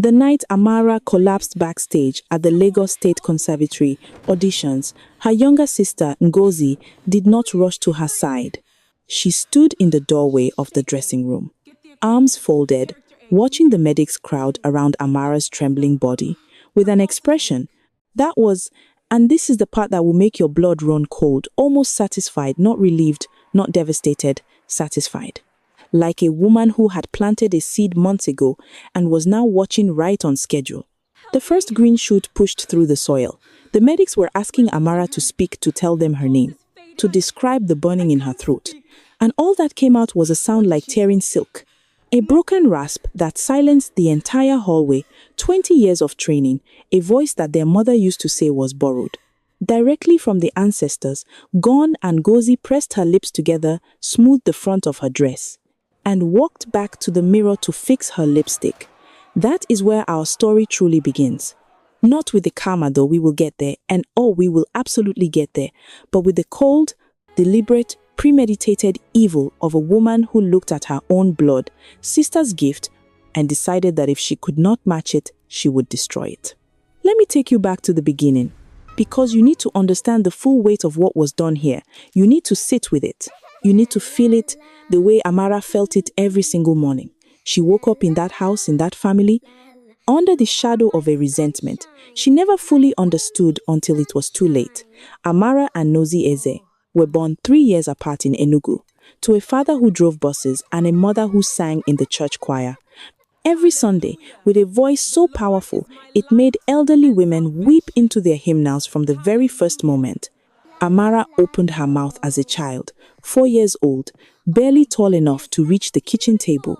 The night Amara collapsed backstage at the Lagos State Conservatory auditions, her younger sister, Ngozi, did not rush to her side. She stood in the doorway of the dressing room, arms folded, watching the medics crowd around Amara's trembling body, with an expression that was, and this is the part that will make your blood run cold, almost satisfied, not relieved, not devastated, satisfied. Like a woman who had planted a seed months ago and was now watching right on schedule. The first green shoot pushed through the soil. The medics were asking Amara to speak, to tell them her name, to describe the burning in her throat. And all that came out was a sound like tearing silk. A broken rasp that silenced the entire hallway, 20 years of training, a voice that their mother used to say was borrowed. Directly from the ancestors, Gon and Ngozi pressed her lips together, smoothed the front of her dress, and walked back to the mirror to fix her lipstick. That is where our story truly begins. Not with the karma, though, we will get there, and we will absolutely get there, but with the cold, deliberate, premeditated evil of a woman who looked at her own blood, sister's gift, and decided that if she could not match it, she would destroy it. Let me take you back to the beginning, because you need to understand the full weight of what was done here. You need to sit with it. You need to feel it the way Amara felt it every single morning. She woke up in that house, in that family, under the shadow of a resentment. She never fully understood until it was too late. Amara and Nozi Eze were born 3 years apart in Enugu, to a father who drove buses and a mother who sang in the church choir. Every Sunday, with a voice so powerful, it made elderly women weep into their hymnals from the very first moment. Amara opened her mouth as a child, 4 years old, barely tall enough to reach the kitchen table.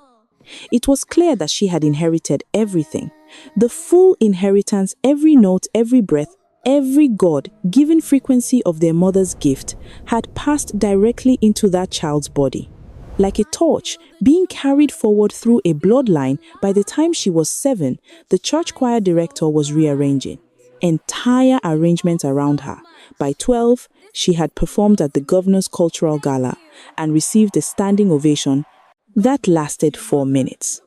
It was clear that she had inherited everything. The full inheritance, every note, every breath, every God-given frequency of their mother's gift had passed directly into that child's body. Like a torch, being carried forward through a bloodline. By the time she was 7, the church choir director was rearranging entire arrangements around her. By 12, she had performed at the governor's cultural gala and received a standing ovation that lasted 4 minutes.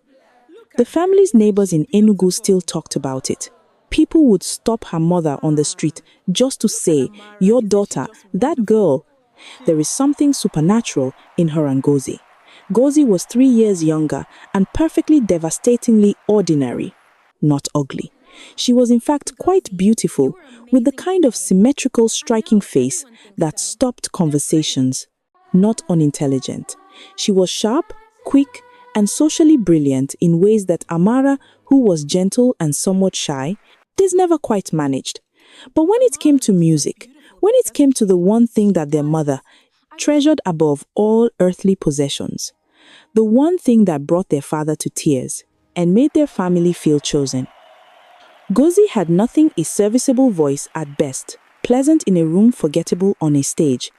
The family's neighbors in Enugu still talked about it. People would stop her mother on the street just to say, "Your daughter, that girl." There is something supernatural in her and Ngozi. Ngozi was 3 years younger and perfectly devastatingly ordinary, not ugly. She was in fact quite beautiful, with the kind of symmetrical, striking face that stopped conversations, not unintelligent. She was sharp, quick, and socially brilliant in ways that Amara, who was gentle and somewhat shy, never quite managed. But when it came to music, when it came to the one thing that their mother treasured above all earthly possessions, the one thing that brought their father to tears and made their family feel chosen, Ngozi had nothing, a serviceable voice at best, pleasant in a room, forgettable on a stage.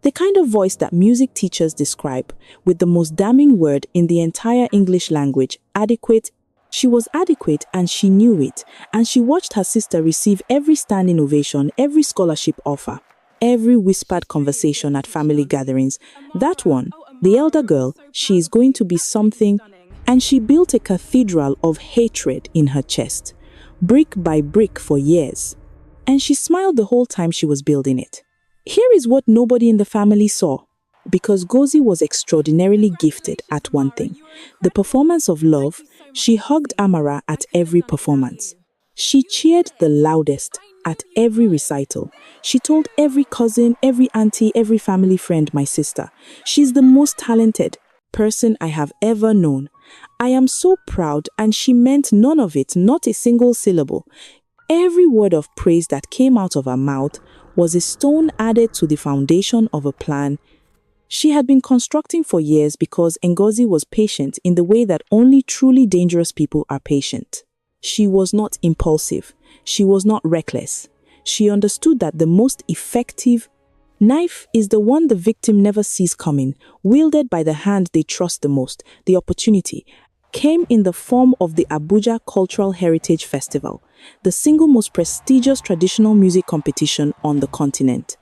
The kind of voice that music teachers describe with the most damning word in the entire English language, adequate. She was adequate and she knew it, and she watched her sister receive every standing ovation, every scholarship offer, every whispered conversation at family gatherings. That one, the elder girl, she is going to be something, and she built a cathedral of hatred in her chest, brick by brick for years, and she smiled the whole time she was building it. Here is what nobody in the family saw. Because Ngozi was extraordinarily gifted at one thing, the performance of love. She hugged Amara at every performance. She cheered the loudest at every recital. She told every cousin, every auntie, every family friend, "My sister, she's the most talented person I have ever known. I am so proud," and she meant none of it, not a single syllable. Every word of praise that came out of her mouth was a stone added to the foundation of a plan she had been constructing for years, because Ngozi was patient in the way that only truly dangerous people are patient. She was not impulsive. She was not reckless. She understood that the most effective knife is the one the victim never sees coming, wielded by the hand they trust the most. The opportunity came in the form of the Abuja Cultural Heritage Festival, the single most prestigious traditional music competition on the continent.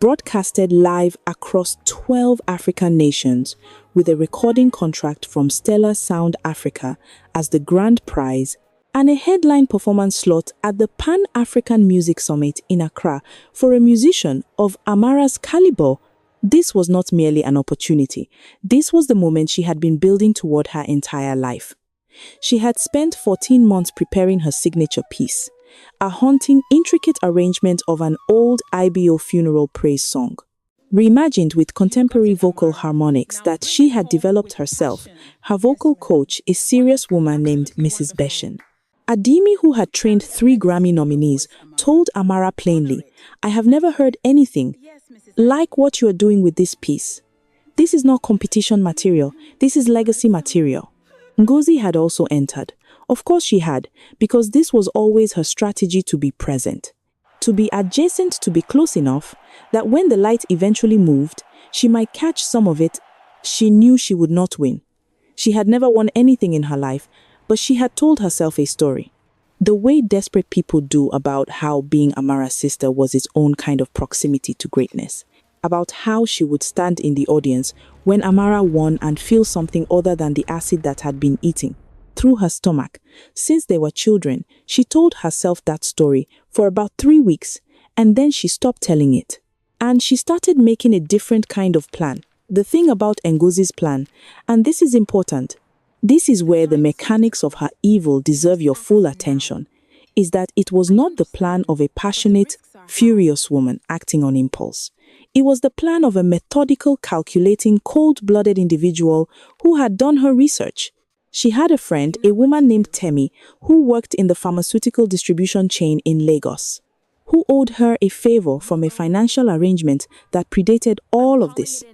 Broadcasted live across 12 African nations, with a recording contract from Stellar Sound Africa as the grand prize. and a headline performance slot at the Pan-African Music Summit in Accra for a musician of Amara's caliber. This was not merely an opportunity. This was the moment she had been building toward her entire life. She had spent 14 months preparing her signature piece, a haunting, intricate arrangement of an old IBO funeral praise song, reimagined with contemporary vocal harmonics that she had developed herself. Her vocal coach, a serious woman named Mrs. Beshin. Adimi, who had trained 3 Grammy nominees, told Amara plainly, "I have never heard anything like what you are doing with this piece. This is not competition material, this is legacy material." Ngozi had also entered. Of course she had, because this was always her strategy: to be present, to be adjacent, to be close enough that when the light eventually moved, she might catch some of it. She knew she would not win. She had never won anything in her life, but she had told herself a story. The way desperate people do about how being Amara's sister was its own kind of proximity to greatness. About how she would stand in the audience when Amara won and feel something other than the acid that had been eating through her stomach. Since they were children, she told herself that story for about 3 weeks, and then she stopped telling it. And she started making a different kind of plan. The thing about Ngozi's plan, and this is important, this is where the mechanics of her evil deserve your full attention, is that it was not the plan of a passionate, furious woman acting on impulse. It was the plan of a methodical, calculating, cold-blooded individual who had done her research. She had a friend, a woman named Temi, who worked in the pharmaceutical distribution chain in Lagos, who owed her a favor from a financial arrangement that predated all of this.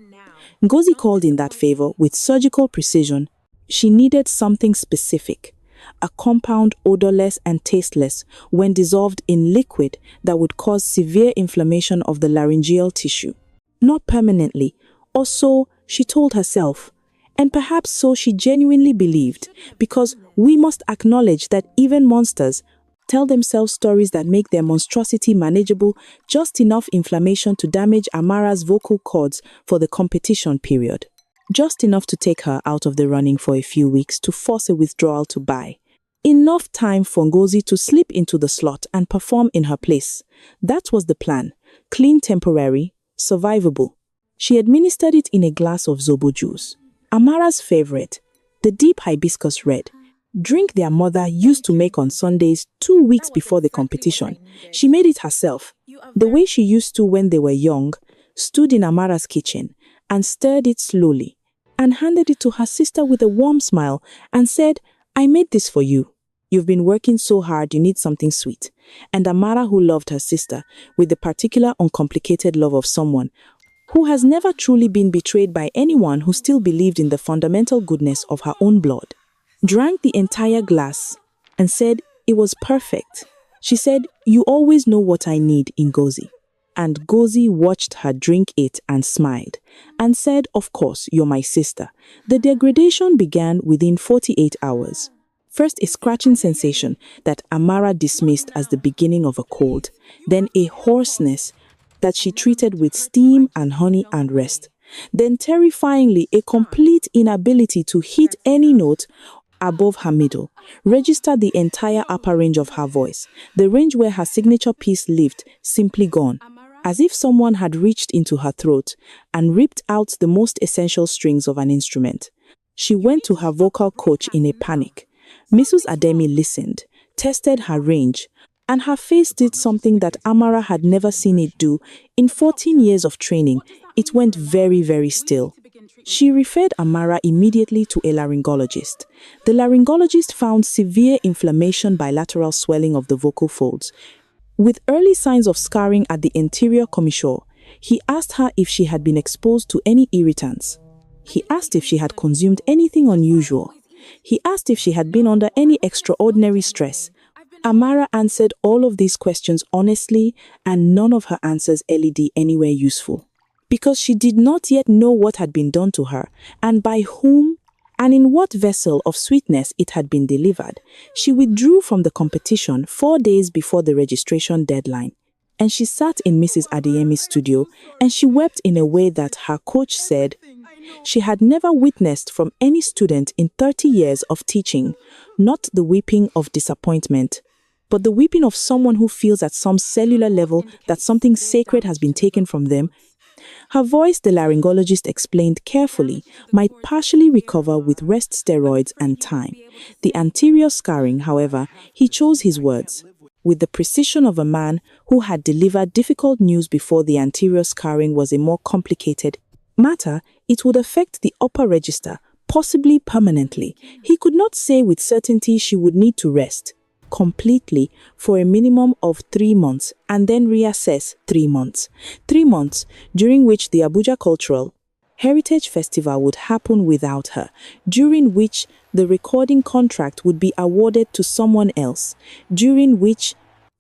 Ngozi called in that favor with surgical precision. She needed something specific, a compound odorless and tasteless when dissolved in liquid that would cause severe inflammation of the laryngeal tissue. Not permanently, or so she told herself, and perhaps so she genuinely believed, because we must acknowledge that even monsters tell themselves stories that make their monstrosity manageable, just enough inflammation to damage Amara's vocal cords for the competition period. Just enough to take her out of the running for a few weeks, to force a withdrawal to buy. Enough time for Ngozi to slip into the slot and perform in her place. That was the plan. Clean, temporary, survivable. She administered it in a glass of zobo juice. Amara's favorite, the deep hibiscus red. Drink their mother used to make on Sundays 2 weeks before the competition. She made it herself, the way she used to when they were young, stood in Amara's kitchen and stirred it slowly, and handed it to her sister with a warm smile and said, "I made this for you. You've been working so hard, you need something sweet." And Amara, who loved her sister with the particular uncomplicated love of someone who has never truly been betrayed by anyone, who still believed in the fundamental goodness of her own blood, drank the entire glass and said it was perfect. She said, "You always know what I need, Ngozi." And Ngozi watched her drink it and smiled and said, "Of course, you're my sister." The degradation began within 48 hours. First, a scratching sensation that Amara dismissed as the beginning of a cold, then a hoarseness that she treated with steam and honey and rest. Then, terrifyingly, a complete inability to hit any note above her middle, register the entire upper range of her voice, the range where her signature piece lived, simply gone, as if someone had reached into her throat and ripped out the most essential strings of an instrument. She went to her vocal coach in a panic. Mrs. Ademi listened, tested her range, and her face did something that Amara had never seen it do. In 14 years of training, it went very, very still. She referred Amara immediately to a laryngologist. The laryngologist found severe inflammation, bilateral swelling of the vocal folds, with early signs of scarring at the anterior commissure. He asked her if she had been exposed to any irritants. He asked if she had consumed anything unusual. He asked if she had been under any extraordinary stress. Amara answered all of these questions honestly, and none of her answers led anywhere useful. Because she did not yet know what had been done to her, and by whom, and in what vessel of sweetness it had been delivered. She withdrew from the competition 4 days before the registration deadline, and she sat in Mrs. Adeyemi's studio, and she wept in a way that her coach said, she had never witnessed from any student in 30 years of teaching, not the weeping of disappointment, but the weeping of someone who feels at some cellular level that something sacred has been taken from them. Her voice, the laryngologist explained carefully, might partially recover with rest steroids and time. The anterior scarring, however, he chose his words. With the precision of a man who had delivered difficult news before, the anterior scarring was a more complicated matter. It would affect the upper register, possibly permanently. He could not say with certainty she would need to rest completely for a minimum of 3 months and then reassess 3 months. 3 months during which the Abuja Cultural Heritage Festival would happen without her, during which the recording contract would be awarded to someone else, during which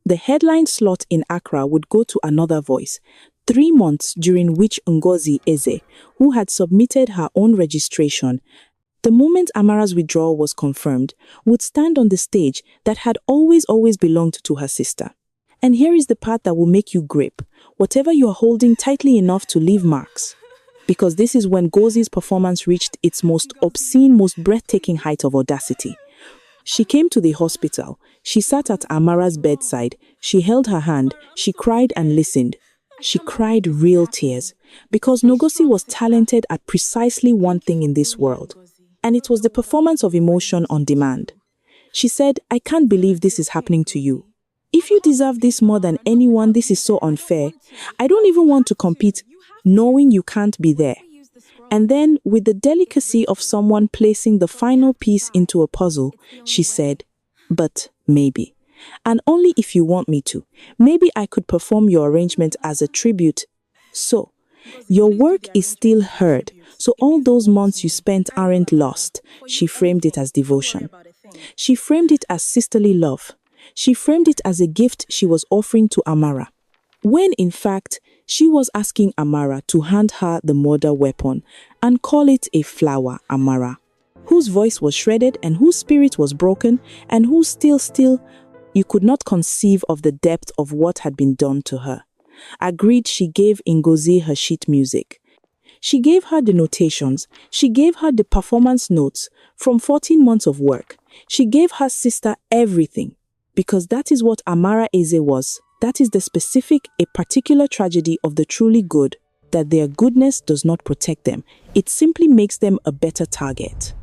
the headline slot in Accra would go to another voice. 3 months during which Ngozi Eze, who had submitted her own registration, the moment Amara's withdrawal was confirmed, would stand on the stage that had always belonged to her sister. And here is the part that will make you grip whatever you are holding tightly enough to leave marks. Because this is when Ngozi's performance reached its most obscene, most breathtaking height of audacity. She came to the hospital. She sat at Amara's bedside. She held her hand. She cried and listened. She cried real tears. Because Ngozi was talented at precisely one thing in this world. And it was the performance of emotion on demand. She said, "I can't believe this is happening to you. If you deserve this more than anyone, this is so unfair. I don't even want to compete, knowing you can't be there." And then, with the delicacy of someone placing the final piece into a puzzle, she said, "But maybe. And only if you want me to. Maybe I could perform your arrangement as a tribute. So, your work is still heard. So all those months you spent aren't lost." She framed it as devotion. She framed it as sisterly love. She framed it as a gift she was offering to Amara. When, in fact, she was asking Amara to hand her the murder weapon and call it a flower. Amara, whose voice was shredded and whose spirit was broken and who still, you could not conceive of the depth of what had been done to her. Agreed, she gave Ngozi her sheet music. She gave her the notations. She gave her the performance notes from 14 months of work. She gave her sister everything. Because that is what Amara Eze was. That is the specific, a particular tragedy of the truly good, that their goodness does not protect them. It simply makes them a better target.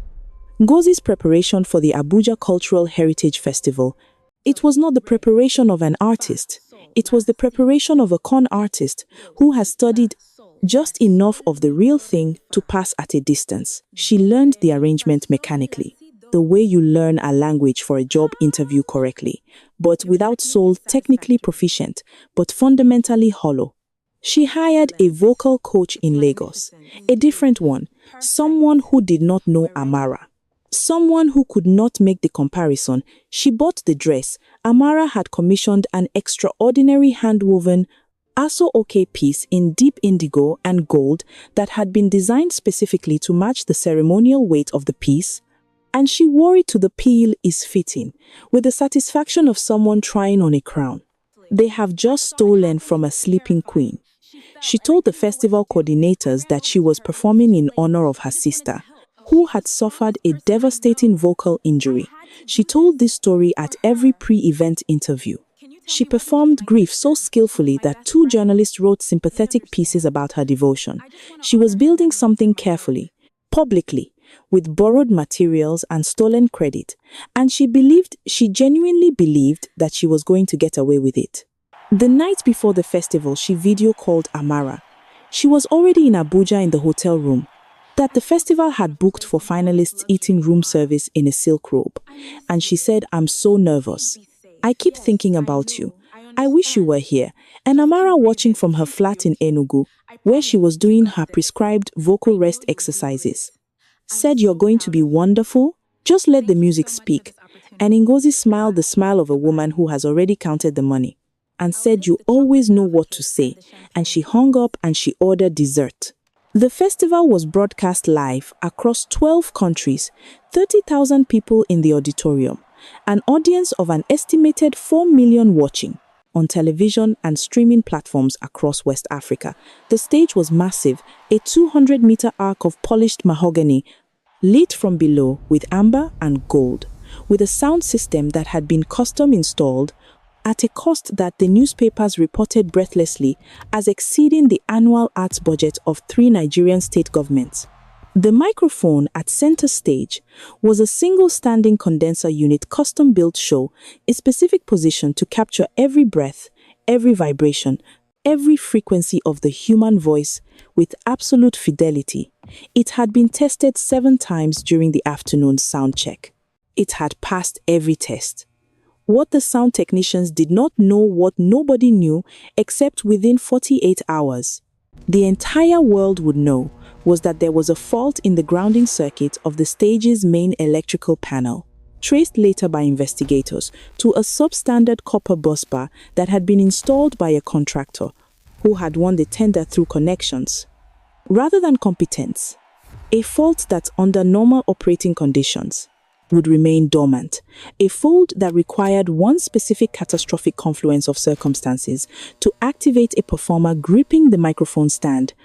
Ngozi's preparation for the Abuja Cultural Heritage Festival. It was not the preparation of an artist. It was the preparation of a con artist who has studied just enough of the real thing to pass at a distance. She learned the arrangement mechanically, the way you learn a language for a job interview correctly, but without soul, technically proficient, but fundamentally hollow. She hired a vocal coach in Lagos, a different one, someone who did not know Amara, someone who could not make the comparison. She bought the dress. Amara had commissioned an extraordinary hand-woven Aso-Oke piece in deep indigo and gold that had been designed specifically to match the ceremonial weight of the piece, and she wore it to the peel is fitting, with the satisfaction of someone trying on a crown. They have just stolen from a sleeping queen. She told the festival coordinators that she was performing in honor of her sister, who had suffered a devastating vocal injury. She told this story at every pre-event interview. She performed grief so skillfully that 2 journalists wrote sympathetic pieces about her devotion. She was building something carefully, publicly, with borrowed materials and stolen credit, and she genuinely believed that she was going to get away with it. The night before the festival, she video called Amara. She was already in Abuja in the hotel room that the festival had booked for finalists eating room service in a silk robe, and she said, "I'm so nervous. I keep thinking about you. I wish you were here." And Amara, watching from her flat in Enugu, where she was doing her prescribed vocal rest exercises, said, "You're going to be wonderful. Just let the music speak." And Ngozi smiled the smile of a woman who has already counted the money and said, "You always know what to say." And she hung up and she ordered dessert. The festival was broadcast live across 12 countries, 30,000 people in the auditorium, an audience of an estimated 4 million watching. on television and streaming platforms across West Africa. The stage was massive, a 200-meter arc of polished mahogany, lit from below with amber and gold, with a sound system that had been custom installed at a cost that the newspapers reported breathlessly as exceeding the annual arts budget of 3 Nigerian state governments. The microphone at center stage was a single standing condenser unit custom-built show, a specific position to capture every breath, every vibration, every frequency of the human voice with absolute fidelity. It had been tested 7 times during the afternoon sound check. It had passed every test. What the sound technicians did not know, what nobody knew, except within 48 hours, the entire world would know, was that there was a fault in the grounding circuit of the stage's main electrical panel, traced later by investigators to a substandard copper busbar that had been installed by a contractor who had won the tender through connections. Rather than competence, a fault that under normal operating conditions would remain dormant, a fault that required one specific catastrophic confluence of circumstances to activate a performer gripping the microphone stand,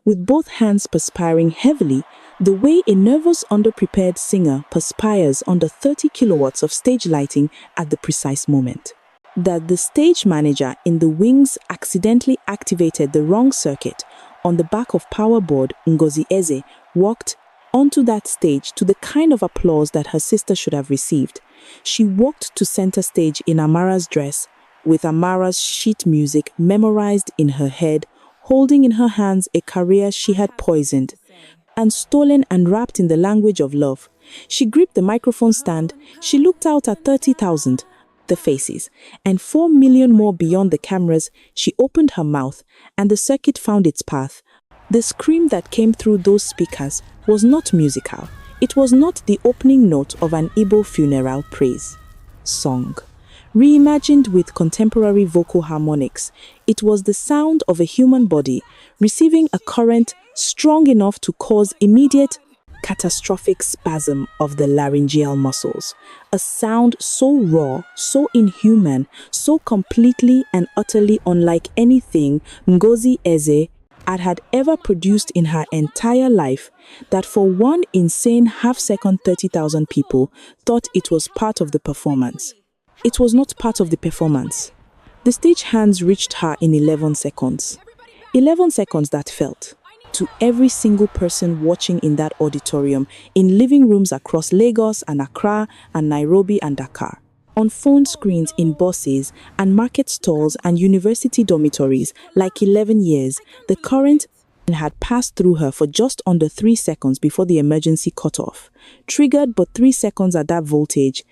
with both hands perspiring heavily, the way a nervous, underprepared singer perspires under 30 kilowatts of stage lighting at the precise moment. That the stage manager in the wings accidentally activated the wrong circuit on the back of power board Ngozi Eze walked onto that stage to the kind of applause that her sister should have received. She walked to center stage in Amara's dress, with Amara's sheet music memorized in her head, holding in her hands a career she had poisoned and stolen and wrapped in the language of love. She gripped the microphone stand, she looked out at 30,000, the faces, and 4 million more beyond the cameras. She opened her mouth, and the circuit found its path. The scream that came through those speakers was not musical. It was not the opening note of an Igbo funeral praise song, reimagined with contemporary vocal harmonics. It was the sound of a human body receiving a current strong enough to cause immediate catastrophic spasm of the laryngeal muscles. A sound so raw, so inhuman, so completely and utterly unlike anything Ngozi Eze had ever produced in her entire life, that for one insane half-second 30,000 people thought it was part of the performance. It was not part of the performance. The stage hands reached her in 11 seconds. 11 seconds that felt, to every single person watching in that auditorium, in living rooms across Lagos and Accra and Nairobi and Dakar, on phone screens in buses and market stalls and university dormitories, like 11 years, the current had passed through her for just under 3 seconds before the emergency cut off. Triggered but 3 seconds at that voltage,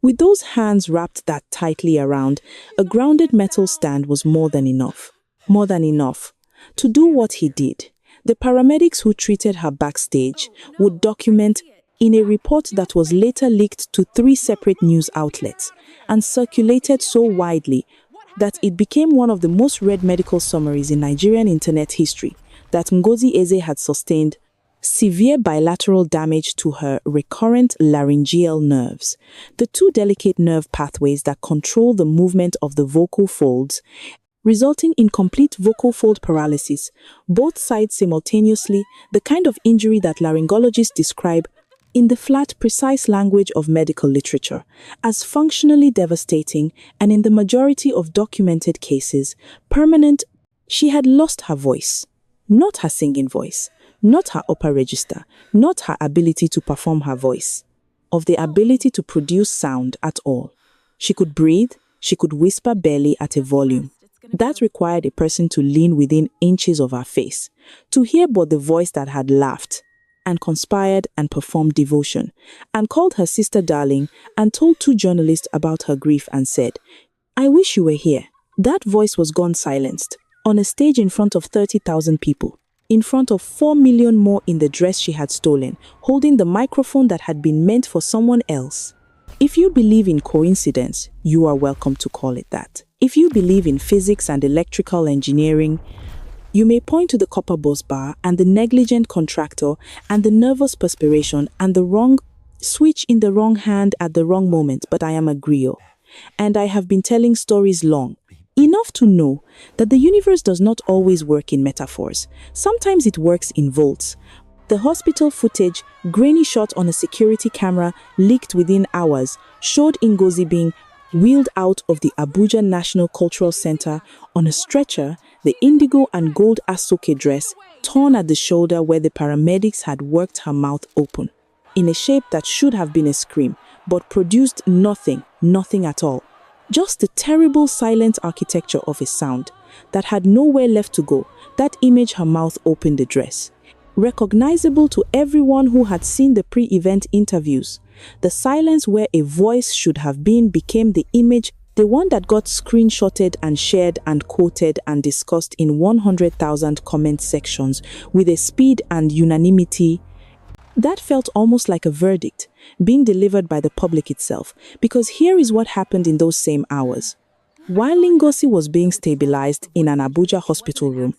with those hands wrapped that tightly around, a grounded metal stand was more than enough. More than enough to do what he did. The paramedics who treated her backstage would document in a report that was later leaked to 3 separate news outlets and circulated so widely that it became one of the most read medical summaries in Nigerian internet history, that Ngozi Eze had sustained severe bilateral damage to her recurrent laryngeal nerves, the 2 delicate nerve pathways that control the movement of the vocal folds, resulting in complete vocal fold paralysis, both sides simultaneously, the kind of injury that laryngologists describe in the flat, precise language of medical literature as functionally devastating, and in the majority of documented cases, permanent. She had lost her voice, not her singing voice, not her upper register, not her ability to perform her voice, of the ability to produce sound at all. She could breathe, she could whisper barely at a volume. That required a person to lean within inches of her face, to hear but the voice that had laughed and conspired and performed devotion, and called her sister darling, and told 2 journalists about her grief and said, "I wish you were here." That voice was gone silenced, on a stage in front of 30,000 people, in front of 4 million more in the dress she had stolen, holding the microphone that had been meant for someone else. If you believe in coincidence, you are welcome to call it that. If you believe in physics and electrical engineering, you may point to the copper bus bar and the negligent contractor and the nervous perspiration and the wrong switch in the wrong hand at the wrong moment, but I am a griot. And I have been telling stories long. Enough to know that the universe does not always work in metaphors. Sometimes it works in volts. The hospital footage, grainy shot on a security camera leaked within hours, showed Ngozi being wheeled out of the Abuja National Cultural Center on a stretcher, the indigo and gold asoke dress torn at the shoulder where the paramedics had worked her mouth open, in a shape that should have been a scream, but produced nothing at all. Just the terrible silent architecture of a sound that had nowhere left to go. That image, her mouth opened the dress. Recognizable to everyone who had seen the pre-event interviews. The silence where a voice should have been became the image, the one that got screenshotted and shared and quoted and discussed in 100,000 comment sections with a speed and unanimity that felt almost like a verdict being delivered by the public itself, because here is what happened in those same hours. While Ngozi was being stabilized in an Abuja hospital room,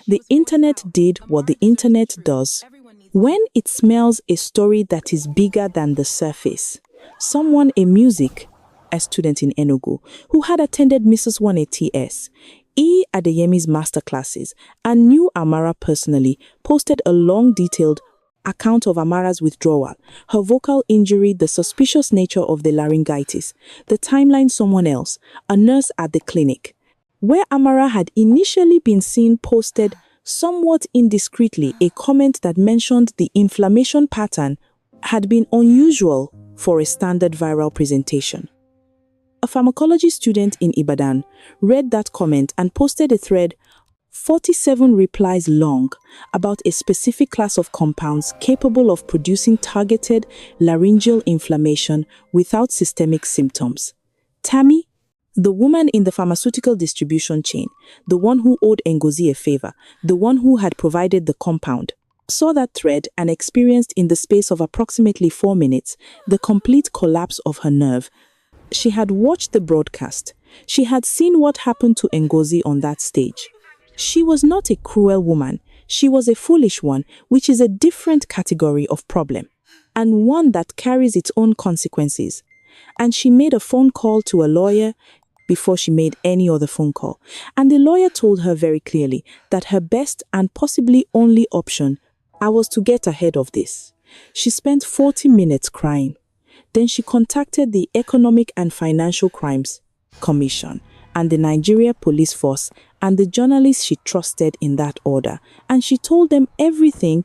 the internet did what the internet does. When it smells a story that is bigger than the surface, someone, a student in Enugu, who had attended Mrs. 1ATS, Adeyemi's masterclasses, and knew Amara personally, posted a long, detailed account of Amara's withdrawal, her vocal injury, the suspicious nature of the laryngitis, the timeline someone else, a nurse at the clinic, where Amara had initially been seen posted somewhat indiscreetly a comment that mentioned the inflammation pattern had been unusual for a standard viral presentation. A pharmacology student in Ibadan read that comment and posted a thread 47 replies long about a specific class of compounds capable of producing targeted laryngeal inflammation without systemic symptoms. Tammy, the woman in the pharmaceutical distribution chain, the one who owed Ngozi a favor, the one who had provided the compound, saw that thread and experienced in the space of approximately 4 minutes the complete collapse of her nerve. She had watched the broadcast. She had seen what happened to Ngozi on that stage. She was not a cruel woman. She was a foolish one, which is a different category of problem, and one that carries its own consequences. And she made a phone call to a lawyer before she made any other phone call. And the lawyer told her very clearly that her best and possibly only option was to get ahead of this. She spent 40 minutes crying. Then she contacted the Economic and Financial Crimes Commission and the Nigeria Police Force and the journalists she trusted in that order, and she told them everything.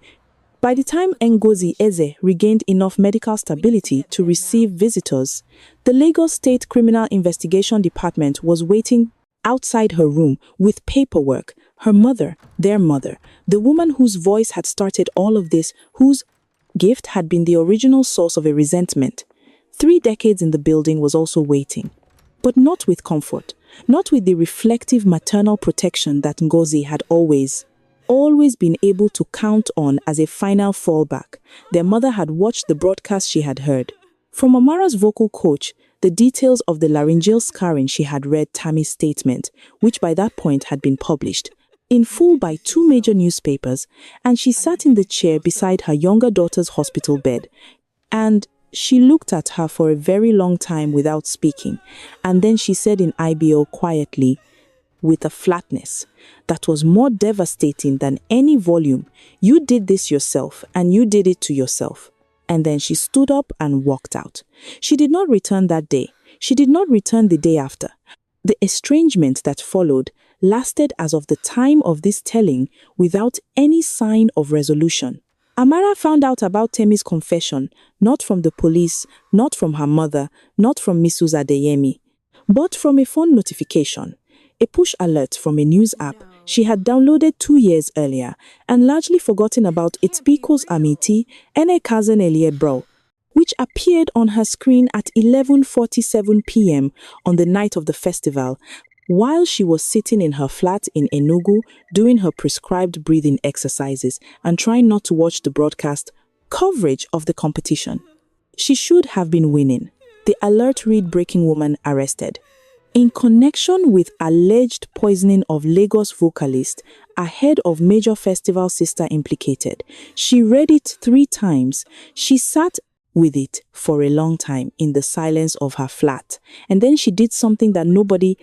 By the time Ngozi Eze regained enough medical stability to receive visitors, the Lagos State Criminal Investigation Department was waiting outside her room with paperwork. Her mother, their mother, the woman whose voice had started all of this, whose gift had been the original source of a resentment, 3 decades in the building, was also waiting. But not with comfort, not with the reflective maternal protection that Ngozi had always been able to count on as a final fallback. Their mother had watched the broadcast she had heard. From Amara's vocal coach, the details of the laryngeal scarring she had read Tammy's statement, which by that point had been published in full by 2 major newspapers, and she sat in the chair beside her younger daughter's hospital bed. And she looked at her for a very long time without speaking, and then she said in IBO quietly, with a flatness that was more devastating than any volume, "You did this yourself, and you did it to yourself." And then she stood up and walked out. She did not return that day. She did not return the day after. The estrangement that followed lasted as of the time of this telling without any sign of resolution. Amara found out about Temi's confession, not from the police, not from her mother, not from Mrs. Adeyemi, but from a phone notification, a push alert from a news app she had downloaded 2 years earlier and largely forgotten about its Bikos Amiti Ene Kazen Elie Bro, which appeared on her screen at 11:47 p.m. on the night of the festival, while she was sitting in her flat in Enugu doing her prescribed breathing exercises and trying not to watch the broadcast coverage of the competition. She should have been winning. The alert read breaking woman arrested. In connection with alleged poisoning of Lagos vocalist ahead of major festival sister implicated. She read it 3 times. She sat with it for a long time in the silence of her flat. And then she did something that nobody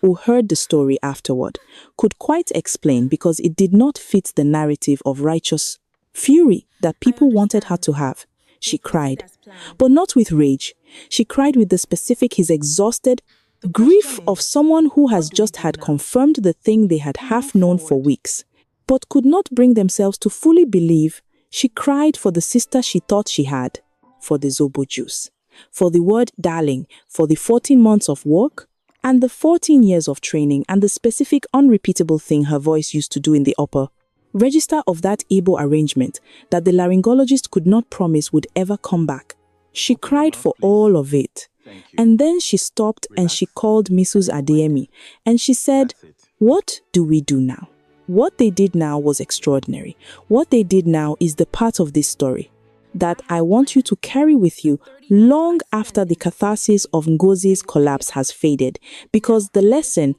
who heard the story afterward, could quite explain because it did not fit the narrative of righteous fury that people wanted her to have. She cried, but not with rage. She cried with the specific, his exhausted grief of someone who has just had confirmed the thing they had half known for weeks, but could not bring themselves to fully believe. She cried for the sister she thought she had, for the Zobo juice, for the word darling, for the 14 months of work, and the 14 years of training, and the specific unrepeatable thing her voice used to do in the upper register of that Igbo arrangement that the laryngologist could not promise would ever come back. She cried for all of it. And then she stopped and she called Mrs. Adeyemi and she said, "What do we do now?" What they did now was extraordinary. What they did now is the part of this story that I want you to carry with you long after the catharsis of Ngozi's collapse has faded, because the lesson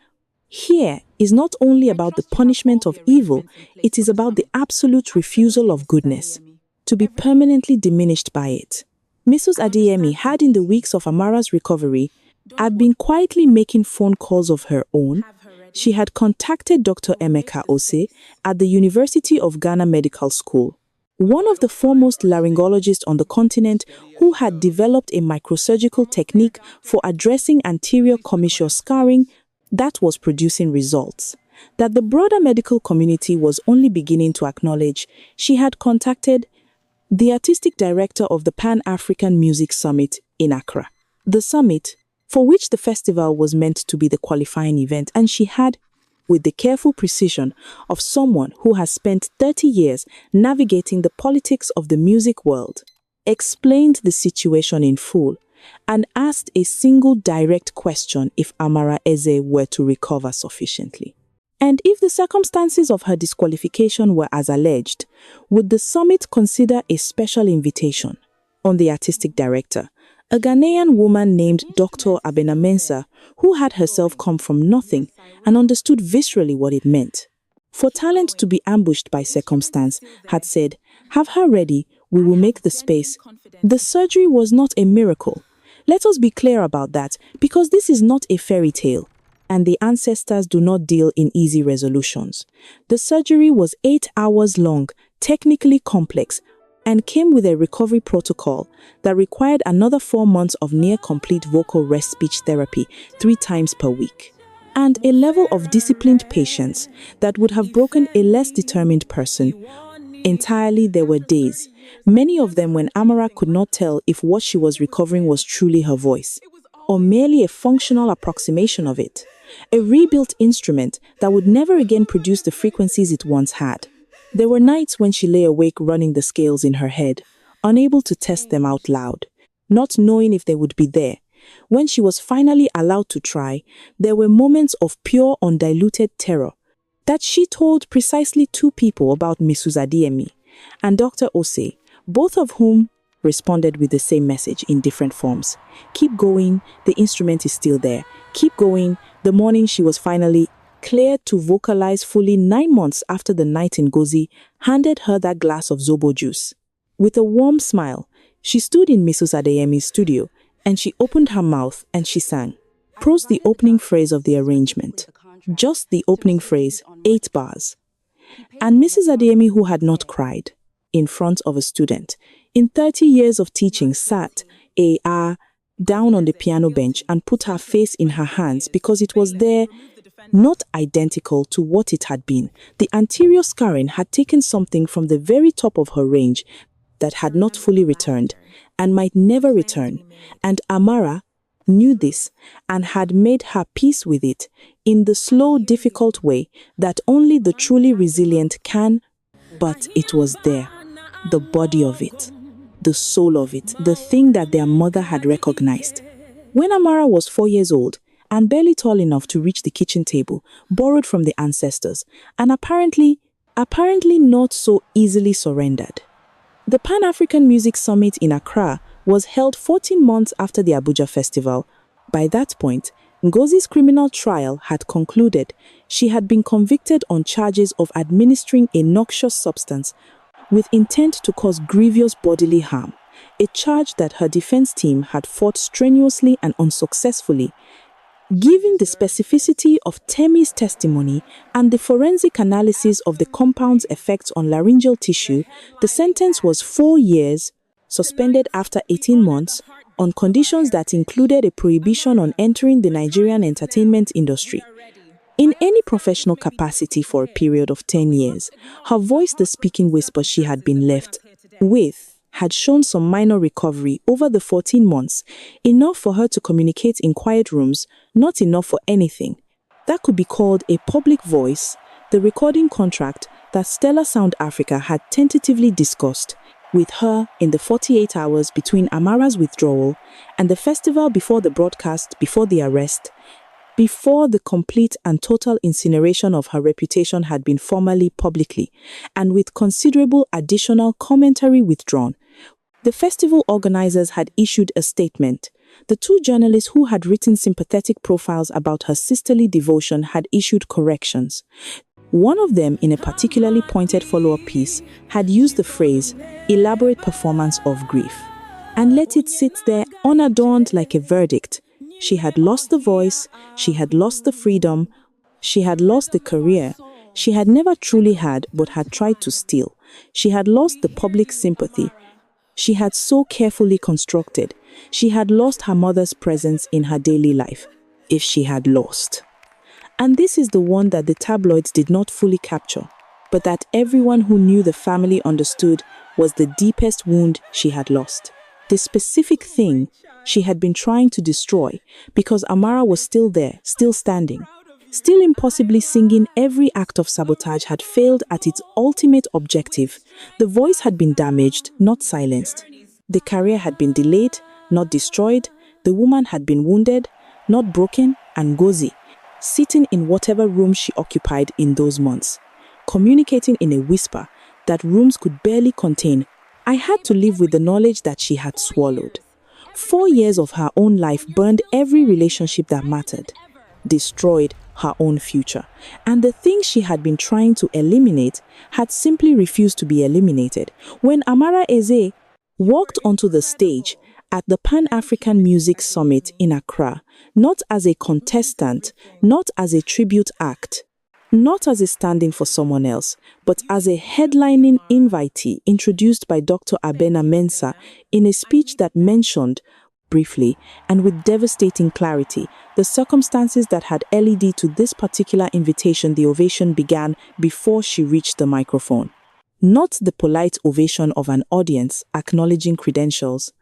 here is not only about the punishment of evil, it is about the absolute refusal of goodness to be permanently diminished by it. Mrs. Adeyemi had, in the weeks of Amara's recovery, had been quietly making phone calls of her own. She had contacted Dr. Emeka Ose at the University of Ghana Medical School, one of the foremost laryngologists on the continent, who had developed a microsurgical technique for addressing anterior commissure scarring that was producing results that the broader medical community was only beginning to acknowledge. She had contacted the artistic director of the Pan-African Music Summit in Accra, the summit for which the festival was meant to be the qualifying event, and she had, with the careful precision of someone who has spent 30 years navigating the politics of the music world, explained the situation in full and asked a single direct question: if Amara Eze were to recover sufficiently, and if the circumstances of her disqualification were as alleged, would the summit consider a special invitation on the artistic director, a Ghanaian woman named Dr. Abena Mensah, who had herself come from nothing and understood viscerally what it meant for talent to be ambushed by circumstance, had said, "Have her ready, we will make the space." The surgery was not a miracle. Let us be clear about that, because this is not a fairy tale, and the ancestors do not deal in easy resolutions. The surgery was 8 hours long, technically complex, and came with a recovery protocol that required another 4 months of near-complete vocal rest speech therapy 3 times per week, and a level of disciplined patience that would have broken a less determined person. Entirely, there were days, many of them when Amara could not tell if what she was recovering was truly her voice, or merely a functional approximation of it, a rebuilt instrument that would never again produce the frequencies it once had. There were nights when she lay awake running the scales in her head, unable to test them out loud, not knowing if they would be there. When she was finally allowed to try, there were moments of pure, undiluted terror that she told precisely 2 people about Mrs. Adeyemi and Dr. Ose, both of whom responded with the same message in different forms. "Keep going, the instrument is still there. Keep going." The morning she was finally cleared to vocalize fully 9 months after the night Ngozi handed her that glass of Zobo juice. With a warm smile, she stood in Mrs. Adeyemi's studio and she opened her mouth and she sang. Prose the opening phrase of the arrangement. Just the opening phrase, 8 bars. And Mrs. Adeyemi, who had not cried in front of a student, in 30 years of teaching, sat down on the piano bench and put her face in her hands because it was there, not identical to what it had been. The anterior scarring had taken something from the very top of her range that had not fully returned and might never return, and Amara knew this and had made her peace with it in the slow, difficult way that only the truly resilient can. But it was there, the body of it, the soul of it, the thing that their mother had recognized. When Amara was 4 years old and barely tall enough to reach the kitchen table, borrowed from the ancestors, and apparently not so easily surrendered. The Pan-African Music Summit in Accra was held 14 months after the Abuja Festival. By that point, Ngozi's criminal trial had concluded. She had been convicted on charges of administering a noxious substance with intent to cause grievous bodily harm, a charge that her defense team had fought strenuously and unsuccessfully. Given the specificity of Temi's testimony and the forensic analysis of the compound's effects on laryngeal tissue, the sentence was 4 years, suspended after 18 months, on conditions that included a prohibition on entering the Nigerian entertainment industry. In any professional capacity for a period of 10 years, her voice, the speaking whisper she had been left with, had shown some minor recovery over the 14 months, enough for her to communicate in quiet rooms, not enough for anything. That could be called a public voice, the recording contract that Stellar Sound Africa had tentatively discussed with her in the 48 hours between Amara's withdrawal and the festival before the broadcast, before the arrest, before the complete and total incineration of her reputation had been formally publicly, and with considerable additional commentary withdrawn. The festival organizers had issued a statement. The two journalists who had written sympathetic profiles about her sisterly devotion had issued corrections. One of them, in a particularly pointed follow-up piece, had used the phrase, elaborate performance of grief, and let it sit there unadorned like a verdict. She had lost the voice, she had lost the freedom, she had lost the career she had never truly had but had tried to steal. She had lost the public sympathy she had so carefully constructed. She had lost her mother's presence in her daily life, if she had lost. And this is the one that the tabloids did not fully capture, but that everyone who knew the family understood was the deepest wound she had lost. The specific thing she had been trying to destroy, because Amara was still there, still standing. Still impossibly singing, every act of sabotage had failed at its ultimate objective. The voice had been damaged, not silenced. The career had been delayed, not destroyed. The woman had been wounded, not broken, and Ngozi, sitting in whatever room she occupied in those months, communicating in a whisper that rooms could barely contain. I had to live with the knowledge that she had swallowed. 4 years of her own life burned every relationship that mattered, destroyed her own future, and the things she had been trying to eliminate had simply refused to be eliminated. When Amara Eze walked onto the stage at the Pan-African Music Summit in Accra, not as a contestant, not as a tribute act, not as a stand-in for someone else, but as a headlining invitee introduced by Dr. Abena Mensah in a speech that mentioned briefly and with devastating clarity the circumstances that had led to this particular invitation. The ovation began before she reached the microphone. Not the polite ovation of an audience acknowledging credentials.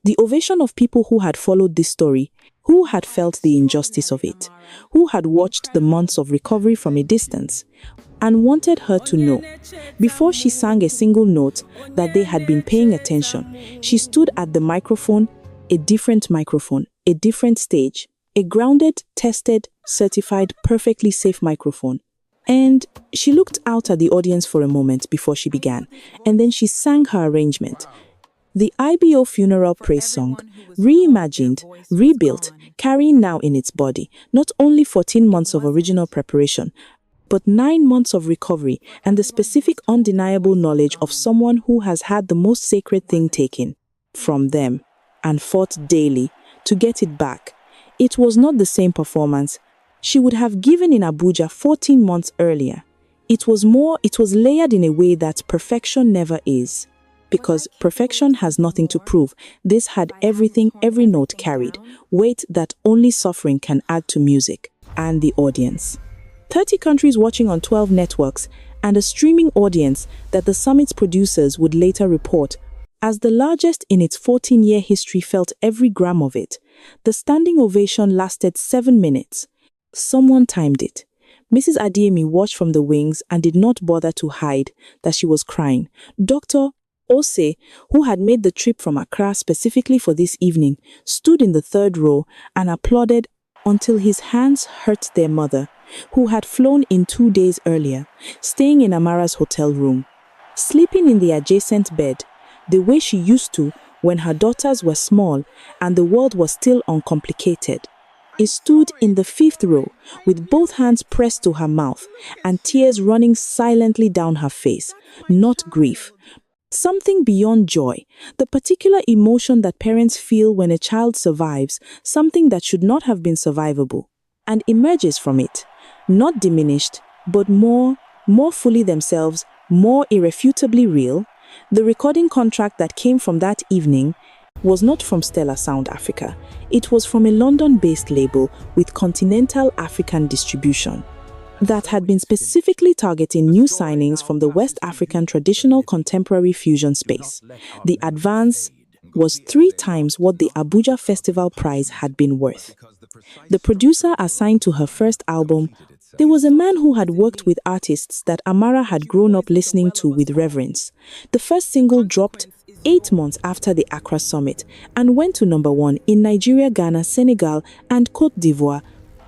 The ovation of people who had followed this story, who had felt the injustice of it, who had watched the months of recovery from a distance, and wanted her to know, before she sang a single note, that they had been paying attention. She stood at the microphone, a different stage, a grounded, tested, certified, perfectly safe microphone. And she looked out at the audience for a moment before she began, and then she sang her arrangement. The IBO funeral praise song, reimagined, rebuilt, carrying now in its body not only 14 months of original preparation, but 9 months of recovery and the specific undeniable knowledge of someone who has had the most sacred thing taken from them and fought daily to get it back. It was not the same performance she would have given in Abuja 14 months earlier. It was layered in a way that perfection never is. Because perfection has nothing to prove, this had everything, every note carried, weight that only suffering can add to music, and the audience. 30 countries watching on 12 networks, and a streaming audience that the summit's producers would later report as the largest in its 14-year history felt every gram of it. The standing ovation lasted 7 minutes. Someone timed it. Mrs. Adiemi watched from the wings and did not bother to hide that she was crying. Dr. Ose, who had made the trip from Accra specifically for this evening, stood in the third row and applauded until his hands hurt their mother, who had flown in 2 days earlier, staying in Amara's hotel room, sleeping in the adjacent bed, the way she used to when her daughters were small and the world was still uncomplicated. He stood in the 5th row with both hands pressed to her mouth and tears running silently down her face, not grief. Something beyond joy, the particular emotion that parents feel when a child survives, something that should not have been survivable. and emerges from it, not diminished, but more fully themselves, more irrefutably real. The recording contract that came from that evening was not from Stella Sound Africa. It was from a London-based label with continental African distribution that had been specifically targeting new signings from the West African traditional contemporary fusion space. The advance was 3 times what the Abuja Festival prize had been worth. The producer assigned to her first album, there was a man who had worked with artists that Amara had grown up listening to with reverence. The first single dropped 8 months after the Accra Summit and went to #1 in Nigeria, Ghana, Senegal, and Côte d'Ivoire.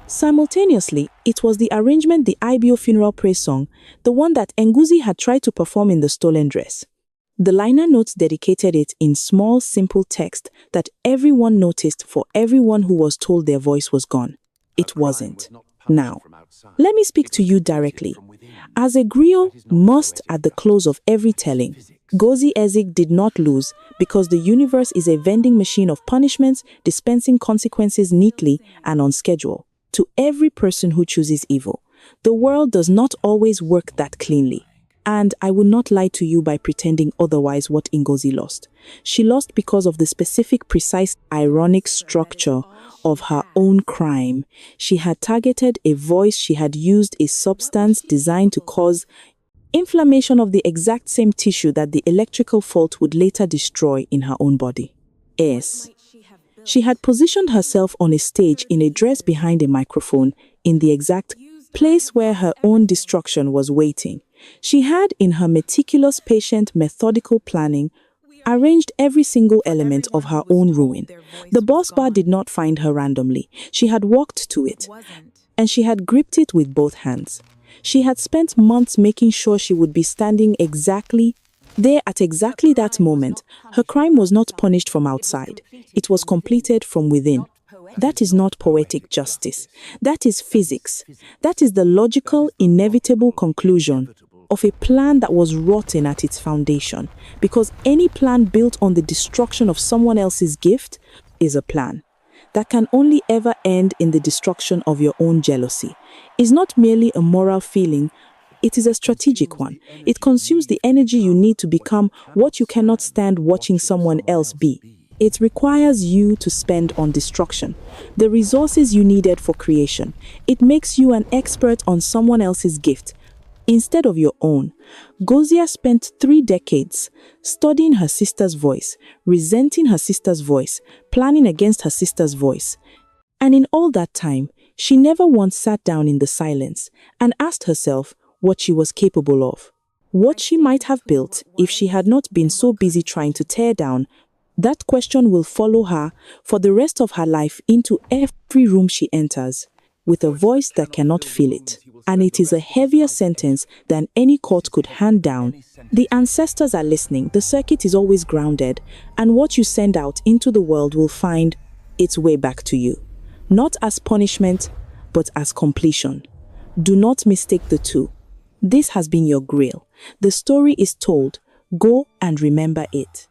Simultaneously, it was the arrangement, the IBO funeral praise song, the one that Nguzi had tried to perform in the stolen dress. The liner notes dedicated it in small, simple text that everyone noticed for everyone who was told their voice was gone. It wasn't. Now, let me speak to you directly. As a griot must at the close of every telling, Ngozi Ezike did not lose because the universe is a vending machine of punishments, dispensing consequences neatly and on schedule. To every person who chooses evil, the world does not always work that cleanly. And I will not lie to you by pretending otherwise what Ngozi lost. She lost because of the specific, precise, ironic structure of her own crime. She had targeted a voice, she had used a substance designed to cause inflammation of the exact same tissue that the electrical fault would later destroy in her own body. Yes. She had positioned herself on a stage in a dress behind a microphone in the exact place where her own destruction was waiting. She had, in her meticulous, patient, methodical planning, arranged every single element of her own ruin. The boss bar did not find her randomly. She had walked to it, and she had gripped it with both hands. She had spent months making sure she would be standing exactly there at exactly that moment. Her crime was not punished from outside. It was completed from within. That is not poetic justice. That is physics. That is the logical, inevitable conclusion of a plan that was rotten at its foundation. Because any plan built on the destruction of someone else's gift is a plan that can only ever end in the destruction of your own jealousy. It's not merely a moral feeling, it is a strategic one. It consumes the energy you need to become what you cannot stand watching someone else be. It requires you to spend on destruction, the resources you needed for creation. It makes you an expert on someone else's gift instead of your own. Gozia spent 3 decades studying her sister's voice, resenting her sister's voice, planning against her sister's voice. And in all that time, she never once sat down in the silence and asked herself what she was capable of, what she might have built if she had not been so busy trying to tear down. That question will follow her for the rest of her life into every room she enters, with a voice that cannot feel it. And it is a heavier sentence than any court could hand down. The ancestors are listening, the circuit is always grounded, and what you send out into the world will find its way back to you. Not as punishment, but as completion. Do not mistake the two. This has been your grill. The story is told. Go and remember it.